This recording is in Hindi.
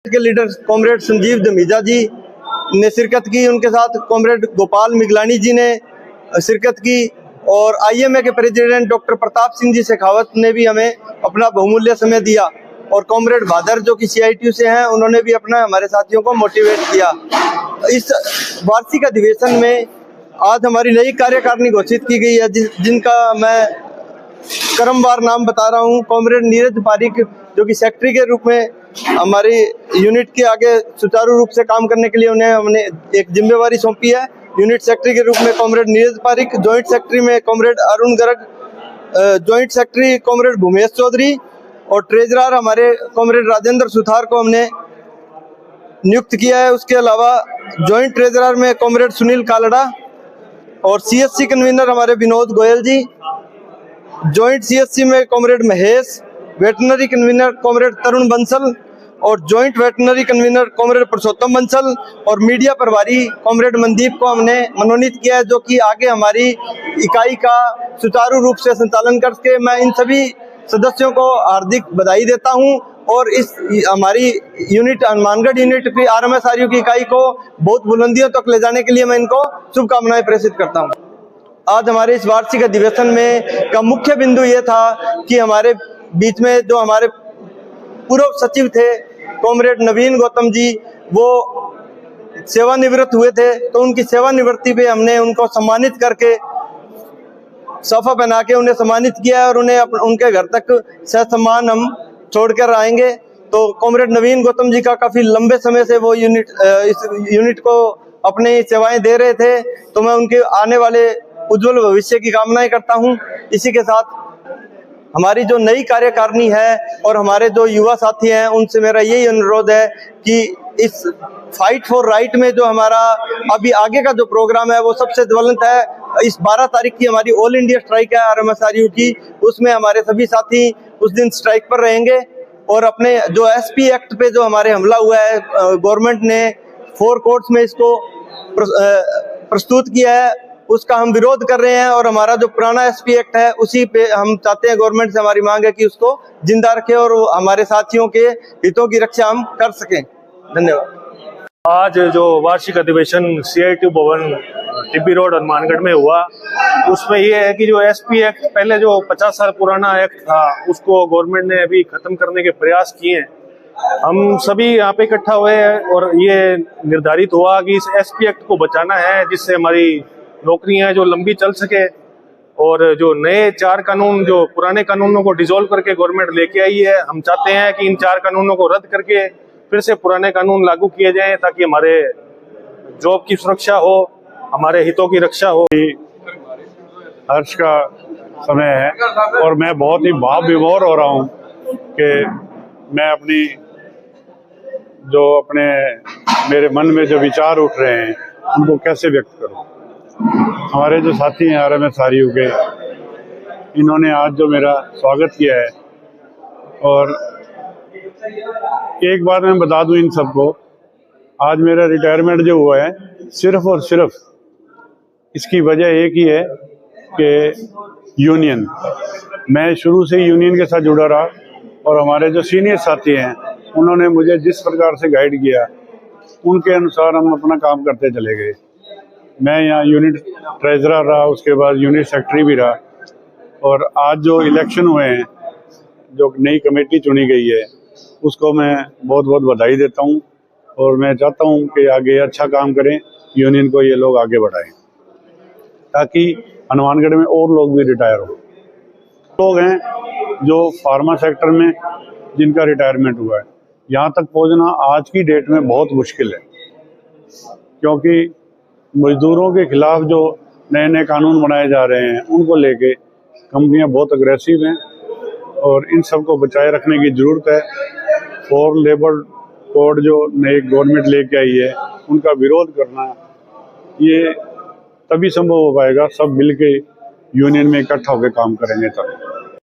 के लीडर कॉमरेड संजीव धमीजा जी ने शिरकत की, उनके साथ कॉमरेड गोपाल मिगलानी जी ने शिरकत की और IMA के प्रेसिडेंट डॉक्टर प्रताप सिंह जी शेखावत ने भी हमें अपना बहुमूल्य समय दिया और कॉमरेड भादर जो कि CITU से हैं उन्होंने भी अपना हमारे साथियों को मोटिवेट किया। इस वार्षिक अधिवेशन में आज हमारी नई कार्यकारिणी घोषित की गई है, जिनका मैं क्रमवार नाम बता रहा हूँ। कॉमरेड नीरज पारिक जो कि सेक्रेटरी के रूप में हमारी यूनिट के आगे सुचारू रूप से काम करने के लिए उन्हें हमने एक जिम्मेवारी सौंपी है। यूनिट सेक्रेटरी के रूप में comrade Neeraj Pareek, joint secretary में comrade Arun Garg, joint secretary comrade Bhumesh Chaudhary और ट्रेजरर हमारे कॉमरेड राजेंद्र सुथार को हमने नियुक्त किया है। उसके अलावा जॉइंट ट्रेजरर में कॉमरेड सुनील कालड़ा और CSC कन्वीनर हमारे विनोद गोयल जी, जॉइंट CSC में comrade Mahesh, veterinary convener comrade Tarun Bansal और joint veterinary convener comrade Purushottam Bansal और मीडिया प्रभारी कॉमरेड मनदीप को हमने मनोनीत किया है, जो कि आगे हमारी इकाई का सुचारू रूप से संचालन करके मैं इन सभी सदस्यों को हार्दिक बधाई देता हूं और इस हमारी यूनिट हनुमानगढ़ यूनिट की RMSRU की इकाई को बहुत बुलंदियों तक ले जाने के लिए मैं इनको शुभकामनाएं प्रेषित करता हूं। आज हमारे इस वार्षिक अधिवेशन में का मुख्य बिंदु ये था कि हमारे बीच में जो हमारे पूर्व सचिव थे कॉमरेड नवीन गौतम जी, वो सेवानिवृत्त हुए थे, तो उनकी सेवानिवृत्ति पे हमने उनको सम्मानित करके सोफा पहना के उन्हें सम्मानित किया और उन्हें उनके घर तक ससम्मान हम छोड़कर आएंगे। तो कॉमरेड नवीन गौतम जी का काफी लंबे समय से वो इस यूनिट को अपनी सेवाएं दे रहे थे, तो मैं उनके आने वाले उज्जवल भविष्य की कामनाएं करता हूं। इसी के साथ हमारी जो नई कार्यकारिणी है और हमारे जो युवा साथी हैं उनसे मेरा यही अनुरोध है कि इस फाइट फॉर राइट में जो हमारा अभी आगे का जो प्रोग्राम है वो सबसे ज्वलंत है। इस 12 तारीख की हमारी ऑल इंडिया स्ट्राइक है RMSRU की, उसमें हमारे सभी साथी उस दिन स्ट्राइक पर रहेंगे और अपने जो SP एक्ट पे जो हमारे हमला हुआ है, गवर्नमेंट ने 4 कोर्ट्स में इसको प्रस्तुत किया है, उसका हम विरोध कर रहे हैं और हमारा जो पुराना SP एक्ट है उसी पे हम चाहते हैं, गवर्नमेंट से हमारी मांग है कि उसको जिंदा रखे और हमारे साथियों के हितों की रक्षा हम कर सकें। धन्यवाद। आज जो वार्षिक अधिवेशन CITU भवन टिब्बी रोड हनुमानगढ़ में हुआ, उसमें ये है कि जो SP एक्ट पहले जो 50 साल पुराना एक्ट था उसको गवर्नमेंट ने अभी खत्म करने के प्रयास किए हैं। हम सभी यहाँ पे इकट्ठा हुए हैं और ये निर्धारित हुआ कि इस SP एक्ट को बचाना है, जिससे हमारी नौकरियां जो लंबी चल सके और जो नए 4 कानून जो पुराने कानूनों को डिसॉल्व करके गवर्नमेंट लेके आई है, हम चाहते हैं कि इन 4 कानूनों को रद्द करके फिर से पुराने कानून लागू किए जाएं ताकि हमारे जॉब की सुरक्षा हो, हमारे हितों की रक्षा हो। हर्ष का समय है और मैं बहुत ही भाव विभोर हो रहा हूँ कि मैं अपनी जो मेरे मन में जो विचार उठ रहे हैं उनको कैसे व्यक्त करूँ। हमारे जो साथी हैं RMSRU के, इन्होंने आज जो मेरा स्वागत किया है, और एक बात मैं बता दूं इन सबको, आज मेरा रिटायरमेंट जो हुआ है सिर्फ और सिर्फ इसकी वजह एक ही है कि यूनियन, मैं शुरू से यूनियन के साथ जुड़ा रहा और हमारे जो सीनियर साथी हैं उन्होंने मुझे जिस प्रकार से गाइड किया उनके अनुसार हम अपना काम करते चले गए। मैं यहाँ यूनिट ट्रेजरर रहा, उसके बाद यूनिट सेक्रेटरी भी रहा, और आज जो इलेक्शन हुए हैं, जो नई कमेटी चुनी गई है, उसको मैं बहुत बहुत बधाई देता हूँ और मैं चाहता हूँ कि आगे अच्छा काम करें, यूनियन को ये लोग आगे बढ़ाएं ताकि हनुमानगढ़ में और लोग भी रिटायर हो। लोग हैं जो फार्मा सेक्टर में जिनका रिटायरमेंट हुआ है, यहाँ तक पहुँचना आज की डेट में बहुत मुश्किल है, क्योंकि मजदूरों के खिलाफ जो नए नए कानून बनाए जा रहे हैं उनको लेके कंपनियां बहुत अग्रेसिव हैं और इन सब को बचाए रखने की ज़रूरत है। फॉर लेबर कोड जो नई गवर्नमेंट लेके आई है उनका विरोध करना ये तभी संभव हो पाएगा सब मिल के यूनियन में इकट्ठा होकर काम करेंगे तब।